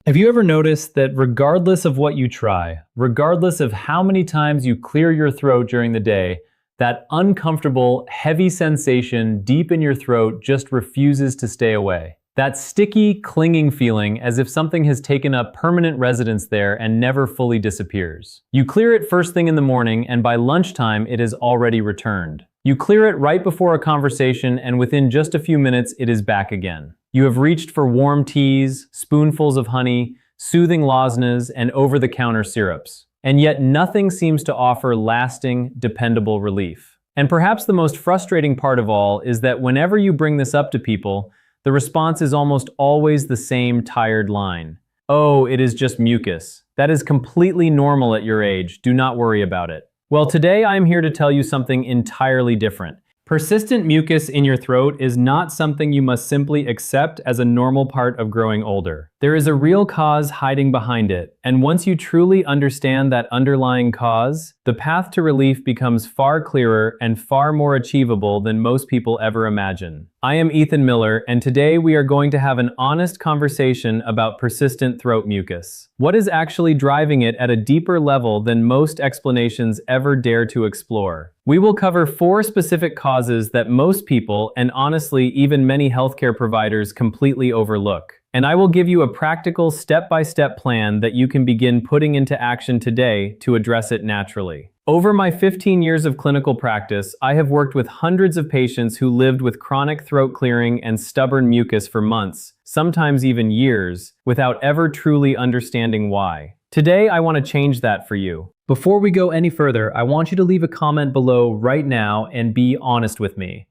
Have you ever noticed that regardless of what you try, regardless of how many times you clear your throat during the day, that uncomfortable, heavy sensation deep in your throat just refuses to stay away? That sticky, clinging feeling as if something has taken up permanent residence there and never fully disappears. You clear it first thing in the morning, and by lunchtime it has already returned. You clear it right before a conversation, and within just a few minutes it is back again. You have reached for warm teas, spoonfuls of honey, soothing lozenges, and over-the-counter syrups. And yet nothing seems to offer lasting, dependable relief. And perhaps the most frustrating part of all is that whenever you bring this up to people, the response is almost always the same tired line. "Oh, it is just mucus. That is completely normal at your age. Do not worry about it." Well, today I'm here to tell you something entirely different. Persistent mucus in your throat is not something you must simply accept as a normal part of growing older. There is a real cause hiding behind it, and once you truly understand that underlying cause, the path to relief becomes far clearer and far more achievable than most people ever imagine. I am Ethan Miller, and today we are going to have an honest conversation about persistent throat mucus. What is actually driving it at a deeper level than most explanations ever dare to explore? We will cover 4 specific causes that most people, and honestly even many healthcare providers, completely overlook. And I will give you a practical step-by-step plan that you can begin putting into action today to address it naturally. Over my 15 years of clinical practice, I have worked with hundreds of patients who lived with chronic throat clearing and stubborn mucus for months, sometimes even years, without ever truly understanding why. Today, I want to change that for you. Before we go any further, I want you to leave a comment below right now and be honest with me.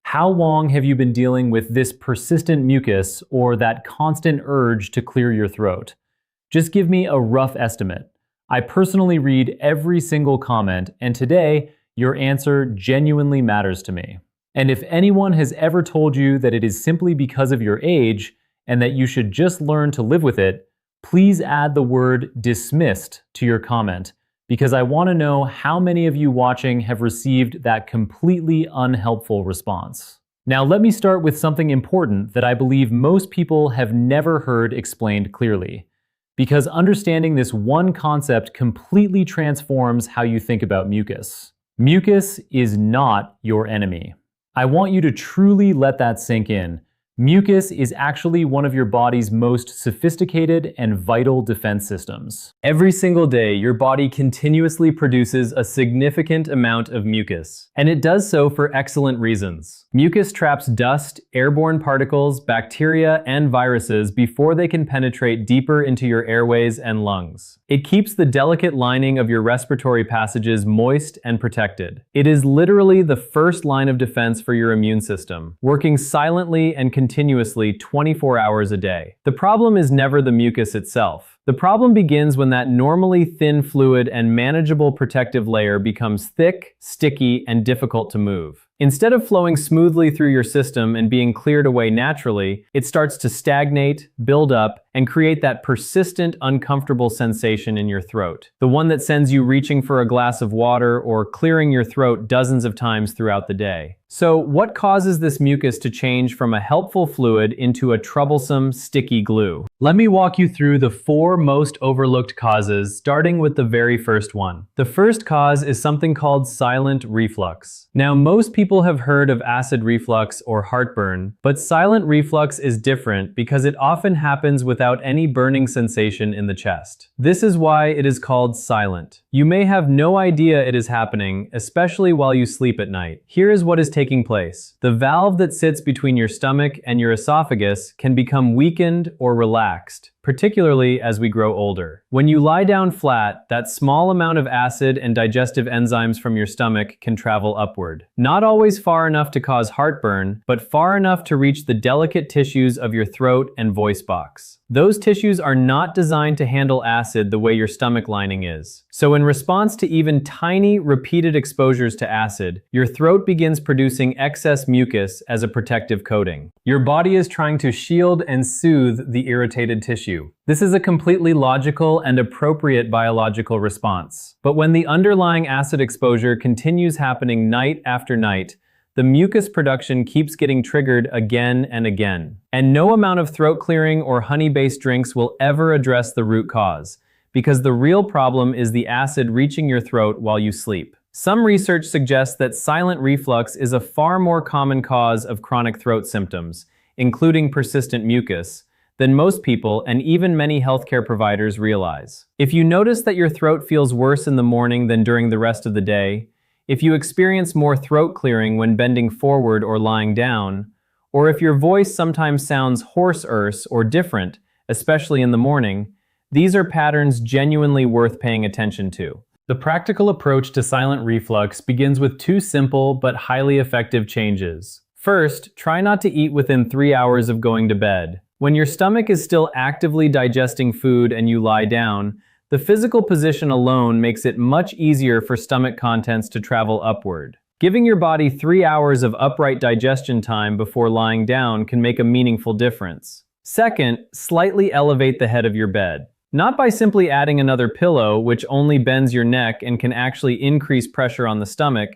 How long have you been dealing with this persistent mucus or that constant urge to clear your throat? Just give me a rough estimate. I personally read every single comment, and today, your answer genuinely matters to me. And if anyone has ever told you that it is simply because of your age and that you should just learn to live with it, please add the word dismissed to your comment, because I want to know how many of you watching have received that completely unhelpful response. Now let me start with something important that I believe most people have never heard explained clearly, because understanding this one concept completely transforms how you think about mucus. Mucus is not your enemy. I want you to truly let that sink in. Mucus is actually one of your body's most sophisticated and vital defense systems. Every single day, your body continuously produces a significant amount of mucus, and it does so for excellent reasons. Mucus traps dust, airborne particles, bacteria, and viruses before they can penetrate deeper into your airways and lungs. It keeps the delicate lining of your respiratory passages moist and protected. It is literally the first line of defense for your immune system, working silently and continuously 24 hours a day. The problem is never the mucus itself. The problem begins when that normally thin fluid and manageable protective layer becomes thick, sticky, and difficult to move. Instead of flowing smoothly through your system and being cleared away naturally, it starts to stagnate, build up, and create that persistent, uncomfortable sensation in your throat. The one that sends you reaching for a glass of water or clearing your throat dozens of times throughout the day. So, what causes this mucus to change from a helpful fluid into a troublesome, sticky glue? Let me walk you through the 4 most overlooked causes, starting with the very first one. The first cause is something called silent reflux. Now, most people have heard of acid reflux or heartburn, but silent reflux is different because it often happens without any burning sensation in the chest. This is why it is called silent. You may have no idea it is happening, especially while you sleep at night. Here is what is taking place. The valve that sits between your stomach and your esophagus can become weakened or relaxed, particularly as we grow older. When you lie down flat, that small amount of acid and digestive enzymes from your stomach can travel upward. Not always far enough to cause heartburn, but far enough to reach the delicate tissues of your throat and voice box. Those tissues are not designed to handle acid the way your stomach lining is. So in response to even tiny, repeated exposures to acid, your throat begins producing excess mucus as a protective coating. Your body is trying to shield and soothe the irritated tissue. This is a completely logical and appropriate biological response. But when the underlying acid exposure continues happening night after night, the mucus production keeps getting triggered again and again. And no amount of throat clearing or honey-based drinks will ever address the root cause, because the real problem is the acid reaching your throat while you sleep. Some research suggests that silent reflux is a far more common cause of chronic throat symptoms, including persistent mucus, than most people and even many healthcare providers realize. If you notice that your throat feels worse in the morning than during the rest of the day, if you experience more throat clearing when bending forward or lying down, or if your voice sometimes sounds hoarse or different, especially in the morning, these are patterns genuinely worth paying attention to. The practical approach to silent reflux begins with two simple but highly effective changes. First, try not to eat within 3 hours of going to bed. When your stomach is still actively digesting food and you lie down, the physical position alone makes it much easier for stomach contents to travel upward. Giving your body 3 hours of upright digestion time before lying down can make a meaningful difference. Second, slightly elevate the head of your bed. Not by simply adding another pillow, which only bends your neck and can actually increase pressure on the stomach,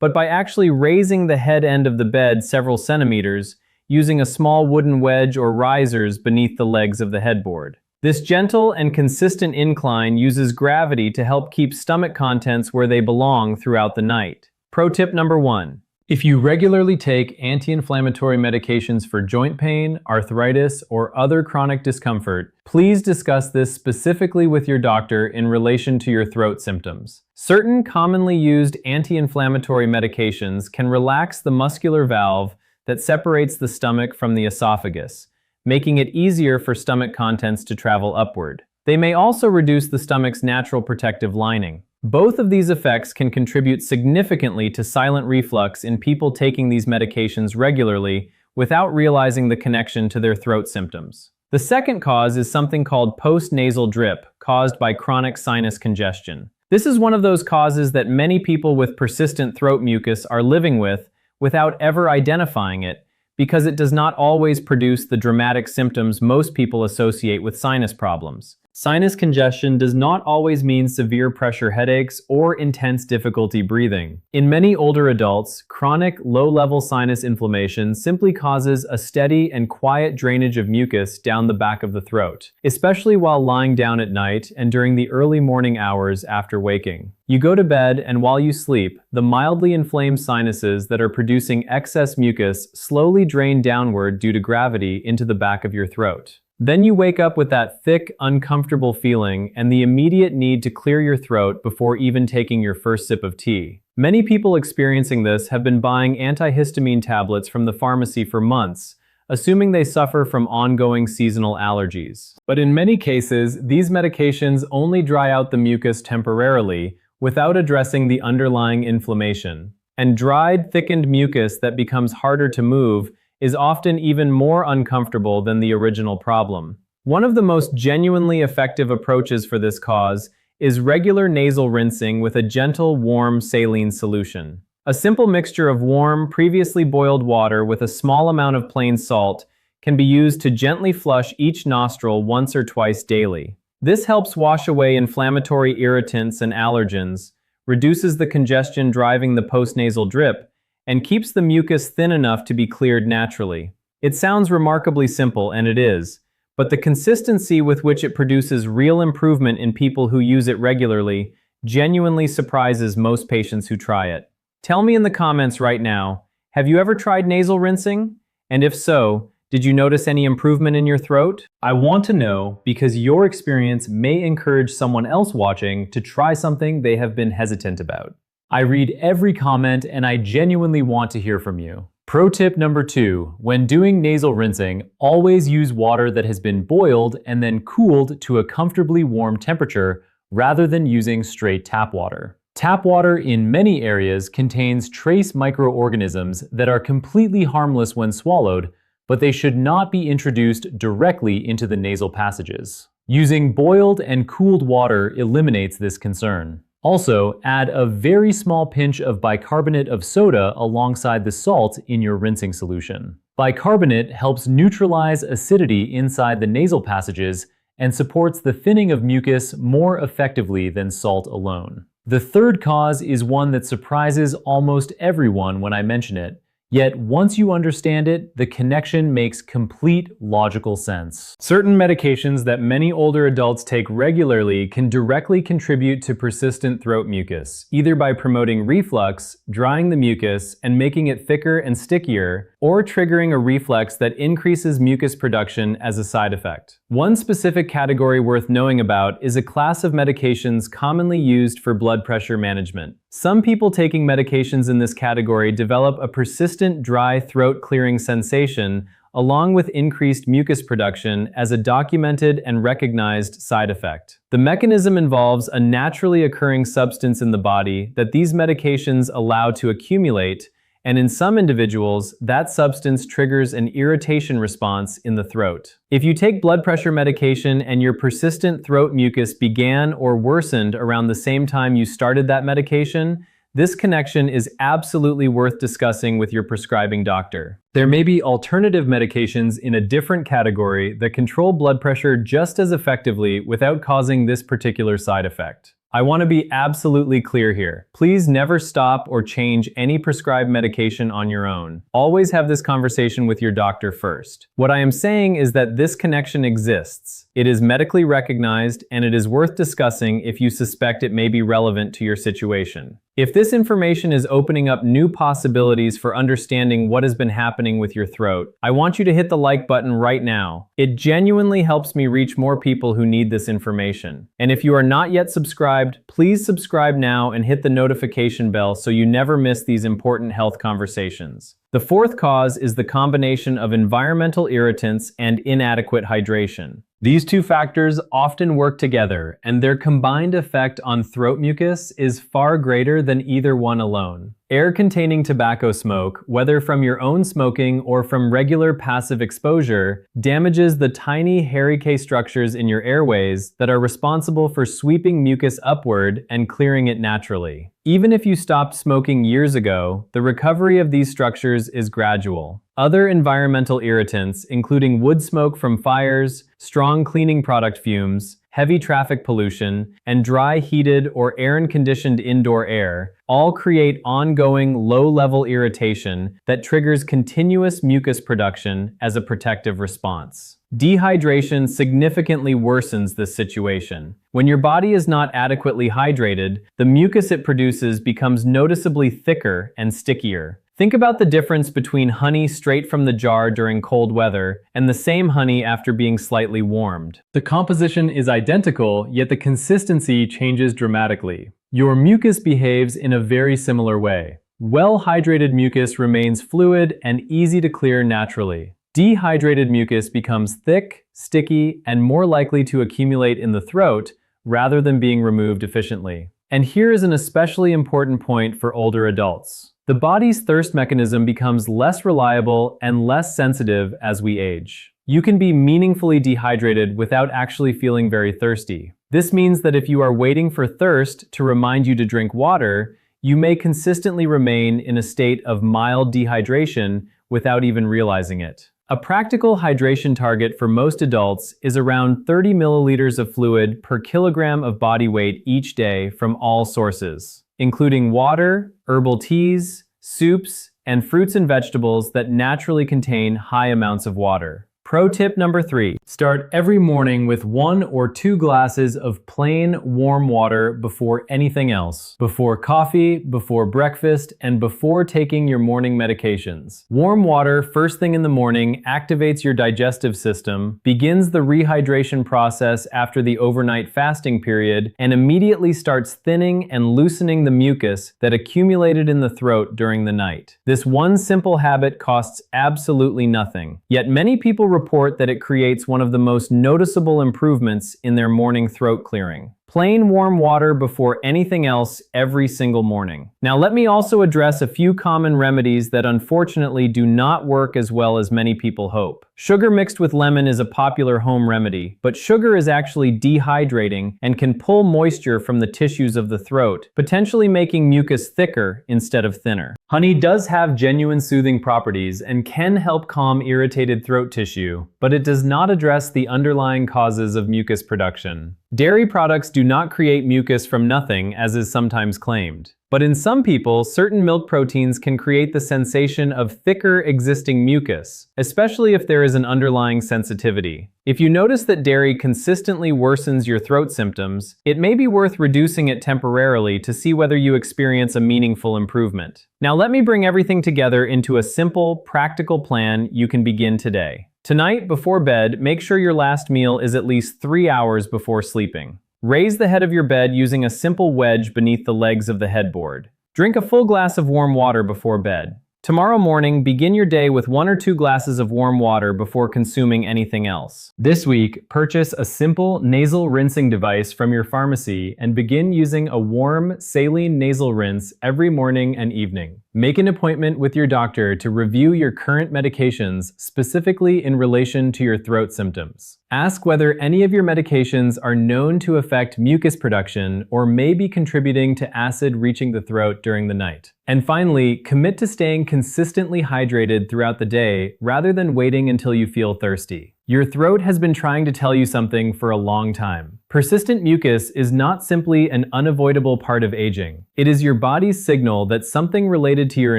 but by actually raising the head end of the bed several centimeters, using a small wooden wedge or risers beneath the legs of the headboard. This gentle and consistent incline uses gravity to help keep stomach contents where they belong throughout the night. Pro tip number 1. If you regularly take anti-inflammatory medications for joint pain, arthritis, or other chronic discomfort, please discuss this specifically with your doctor in relation to your throat symptoms. Certain commonly used anti-inflammatory medications can relax the muscular valve that separates the stomach from the esophagus, making it easier for stomach contents to travel upward. They may also reduce the stomach's natural protective lining. Both of these effects can contribute significantly to silent reflux in people taking these medications regularly without realizing the connection to their throat symptoms. The second cause is something called post-nasal drip, caused by chronic sinus congestion. This is one of those causes that many people with persistent throat mucus are living with without ever identifying it, because it does not always produce the dramatic symptoms most people associate with sinus problems. Sinus congestion does not always mean severe pressure headaches or intense difficulty breathing. In many older adults, chronic low-level sinus inflammation simply causes a steady and quiet drainage of mucus down the back of the throat, especially while lying down at night and during the early morning hours after waking. You go to bed, and while you sleep, the mildly inflamed sinuses that are producing excess mucus slowly drain downward due to gravity into the back of your throat. Then you wake up with that thick, uncomfortable feeling and the immediate need to clear your throat before even taking your first sip of tea. Many people experiencing this have been buying antihistamine tablets from the pharmacy for months, assuming they suffer from ongoing seasonal allergies. But in many cases, these medications only dry out the mucus temporarily without addressing the underlying inflammation. And dried, thickened mucus that becomes harder to move is often even more uncomfortable than the original problem. One of the most genuinely effective approaches for this cause is regular nasal rinsing with a gentle, warm saline solution. A simple mixture of warm, previously boiled water with a small amount of plain salt can be used to gently flush each nostril once or twice daily. This helps wash away inflammatory irritants and allergens, reduces the congestion driving the postnasal drip, and keeps the mucus thin enough to be cleared naturally. It sounds remarkably simple, and it is, but the consistency with which it produces real improvement in people who use it regularly genuinely surprises most patients who try it. Tell me in the comments right now, have you ever tried nasal rinsing? And if so, did you notice any improvement in your throat? I want to know, because your experience may encourage someone else watching to try something they have been hesitant about. I read every comment and I genuinely want to hear from you. Pro tip number 2, when doing nasal rinsing, always use water that has been boiled and then cooled to a comfortably warm temperature rather than using straight tap water. Tap water in many areas contains trace microorganisms that are completely harmless when swallowed, but they should not be introduced directly into the nasal passages. Using boiled and cooled water eliminates this concern. Also, add a very small pinch of bicarbonate of soda alongside the salt in your rinsing solution. Bicarbonate helps neutralize acidity inside the nasal passages and supports the thinning of mucus more effectively than salt alone. The third cause is one that surprises almost everyone when I mention it, Yet once you understand it, the connection makes complete logical sense. Certain medications that many older adults take regularly can directly contribute to persistent throat mucus, either by promoting reflux, drying the mucus, and making it thicker and stickier, or triggering a reflex that increases mucus production as a side effect. One specific category worth knowing about is a class of medications commonly used for blood pressure management. Some people taking medications in this category develop a persistent dry throat clearing sensation along with increased mucus production as a documented and recognized side effect. The mechanism involves a naturally occurring substance in the body that these medications allow to accumulate, and in some individuals, that substance triggers an irritation response in the throat. If you take blood pressure medication and your persistent throat mucus began or worsened around the same time you started that medication, this connection is absolutely worth discussing with your prescribing doctor. There may be alternative medications in a different category that control blood pressure just as effectively without causing this particular side effect. I want to be absolutely clear here. Please never stop or change any prescribed medication on your own. Always have this conversation with your doctor first. What I am saying is that this connection exists. It is medically recognized, and it is worth discussing if you suspect it may be relevant to your situation. If this information is opening up new possibilities for understanding what has been happening with your throat, I want you to hit the like button right now. It genuinely helps me reach more people who need this information. And if you are not yet subscribed, please subscribe now and hit the notification bell so you never miss these important health conversations. The fourth cause is the combination of environmental irritants and inadequate hydration. These two factors often work together, and their combined effect on throat mucus is far greater than either one alone. Air-containing tobacco smoke, whether from your own smoking or from regular passive exposure, damages the tiny hairy K structures in your airways that are responsible for sweeping mucus upward and clearing it naturally. Even if you stopped smoking years ago, the recovery of these structures is gradual. Other environmental irritants, including wood smoke from fires, strong cleaning product fumes, heavy traffic pollution, and dry heated or air-conditioned indoor air, all create ongoing low-level irritation that triggers continuous mucus production as a protective response. Dehydration significantly worsens this situation. When your body is not adequately hydrated, the mucus it produces becomes noticeably thicker and stickier. Think about the difference between honey straight from the jar during cold weather and the same honey after being slightly warmed. The composition is identical, yet the consistency changes dramatically. Your mucus behaves in a very similar way. Well-hydrated mucus remains fluid and easy to clear naturally. Dehydrated mucus becomes thick, sticky, and more likely to accumulate in the throat rather than being removed efficiently. And here is an especially important point for older adults. The body's thirst mechanism becomes less reliable and less sensitive as we age. You can be meaningfully dehydrated without actually feeling very thirsty. This means that if you are waiting for thirst to remind you to drink water, you may consistently remain in a state of mild dehydration without even realizing it. A practical hydration target for most adults is around 30 milliliters of fluid per kilogram of body weight each day from all sources, including water, herbal teas, soups, and fruits and vegetables that naturally contain high amounts of water. Pro tip number 3, start every morning with 1 or 2 glasses of plain warm water before anything else. Before coffee, before breakfast, and before taking your morning medications. Warm water first thing in the morning activates your digestive system, begins the rehydration process after the overnight fasting period, and immediately starts thinning and loosening the mucus that accumulated in the throat during the night. This one simple habit costs absolutely nothing, yet many people report that it creates one of the most noticeable improvements in their morning throat clearing. Plain warm water before anything else every single morning. Now let me also address a few common remedies that unfortunately do not work as well as many people hope. Sugar mixed with lemon is a popular home remedy, but sugar is actually dehydrating and can pull moisture from the tissues of the throat, potentially making mucus thicker instead of thinner. Honey does have genuine soothing properties and can help calm irritated throat tissue, but it does not address the underlying causes of mucus production. Dairy products do do not create mucus from nothing, as is sometimes claimed. But in some people, certain milk proteins can create the sensation of thicker existing mucus, especially if there is an underlying sensitivity. If you notice that dairy consistently worsens your throat symptoms, it may be worth reducing it temporarily to see whether you experience a meaningful improvement. Now let me bring everything together into a simple, practical plan you can begin today. Tonight, before bed, make sure your last meal is at least 3 hours before sleeping. Raise the head of your bed using a simple wedge beneath the legs of the headboard. Drink a full glass of warm water before bed. Tomorrow morning, begin your day with 1 or 2 glasses of warm water before consuming anything else. This week, purchase a simple nasal rinsing device from your pharmacy and begin using a warm, saline nasal rinse every morning and evening. Make an appointment with your doctor to review your current medications, specifically in relation to your throat symptoms. Ask whether any of your medications are known to affect mucus production or may be contributing to acid reaching the throat during the night. And finally, commit to staying consistently hydrated throughout the day rather than waiting until you feel thirsty. Your throat has been trying to tell you something for a long time. Persistent mucus is not simply an unavoidable part of aging. It is your body's signal that something related to your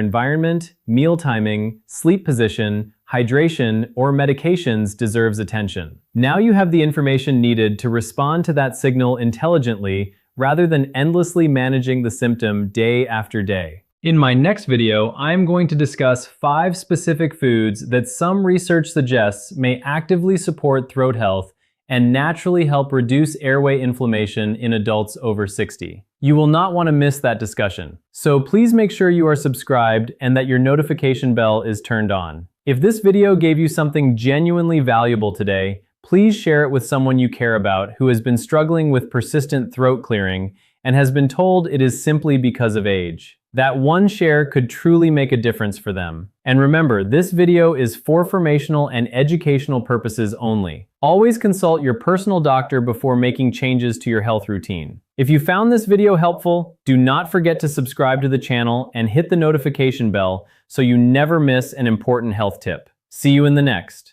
environment, meal timing, sleep position, hydration, or medications deserves attention. Now you have the information needed to respond to that signal intelligently rather than endlessly managing the symptom day after day. In my next video, I'm going to discuss 5 specific foods that some research suggests may actively support throat health and naturally help reduce airway inflammation in adults over 60. You will not want to miss that discussion. So please make sure you are subscribed and that your notification bell is turned on. If this video gave you something genuinely valuable today, please share it with someone you care about who has been struggling with persistent throat clearing and has been told it is simply because of age. That one share could truly make a difference for them. And remember, this video is for informational and educational purposes only. Always consult your personal doctor before making changes to your health routine. If you found this video helpful, do not forget to subscribe to the channel and hit the notification bell so you never miss an important health tip. See you in the next.